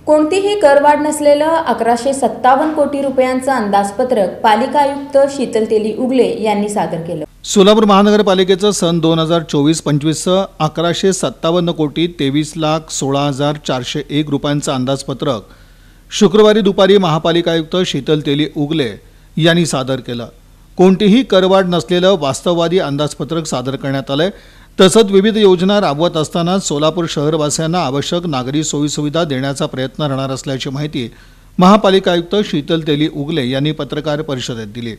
कोणतीही करवाढ नसलेलं 1157 कोटी रुपयांचं अंदाजपत्रक पालिका आयुक्त शीतल तेली उगले यांनी सादर केलं। सोलापूर महानगरपालिकेचं सन 2024-25चं 1157 कोटी 23,16,401 रुपयांचं अंदाजपत्रक शुक्रवारी दुपारी महापालिका आयुक्त शीतल तेली उगले यांनी सादर केलं। कोणतीही करवाढ नसलेलं वास्तववादी अंदाजपत्रक सादर करण्यात आलंय। तसंच विविध योजना राबवत असताना सोलापूर शहरवासियांना आवश्यक नागरी सोयीसुविधा देण्याचा प्रयत्न राहणार असल्याची माहिती महापालिका आयुक्त शीतल तेली उगले यांनी पत्रकार परिषदेत दिली।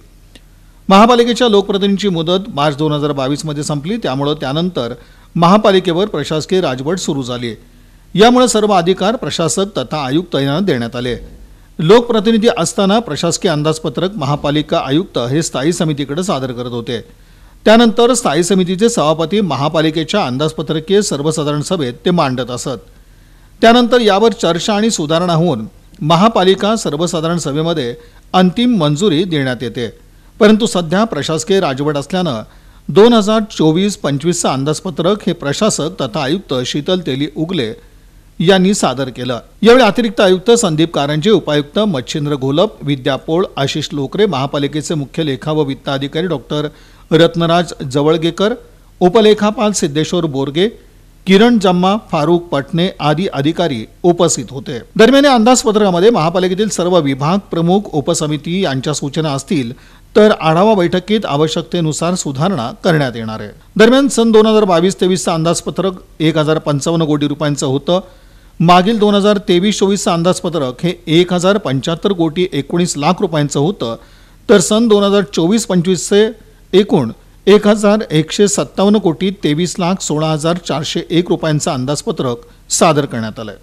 महापालिकेच्या लोकप्रतिनिधींची मुदत मार्च 2022 मध्ये संपली, त्यामुळे त्यानंतर महापालिकेवर प्रशासकीय राजवट सुरू झाली। यामुळे सर्व अधिकार प्रशासक तथा आयुक्त यांना देण्यात आले। लोकप्रतिनिधी असताना प्रशासकीय अंदाजपत्रक महापालिका आयुक्त हे स्थायी समितीकडे सादर करत होते। त्यानंतर स्थायी समितीचे सभापती महापालिकेच्या अंदाजपत्रकीय सर्वसाधारण सभेत ते मांडत असत। त्यानंतर यावर चर्चा आणि सुधारणा होऊन महापालिका सर्वसाधारण सभेमध्ये अंतिम मंजुरी देण्यात येते। परंतु सध्या प्रशासकीय राजवट असल्यानं 2024-25चं अंदाजपत्रक हे प्रशासक तथा आयुक्त शीतल तेली उगले यांनी सादर केलं। यावेळी अतिरिक्त आयुक्त संदीप कारंजे, उपायुक्त मच्छिंद्र घोलप, विद्या पोळ, आशिष लोकरे, महापालिकेचे मुख्य लेखा व वित्त अधिकारी डॉक्टर रत्नराज जवळगेकर, उपलेखापाल सिद्धेश्वर बोरगे, किरण जम्मा, फारुख पटणे आदी अधिकारी उपस्थित होते। दरम्यान या अंदाजपत्रकामध्ये महापालिकेतील सर्व विभाग प्रमुख, उपसमिती यांच्या सूचना असतील तर आढावा बैठकीत आवश्यकतेनुसार सुधारणा करण्यात येणार आहे। दरम्यान सन 2022-23चं अंदाजपत्रक 1055 कोटी रुपयांचं होतं। मागील 2023-24चं अंदाजपत्रक हे 1075 कोटी 19 लाख रुपयांचं होतं, तर सन 2024-25चे एकूण 1157 कोटी 23,16,401 रुपयांचं अंदाजपत्रक सादर करण्यात आलंय।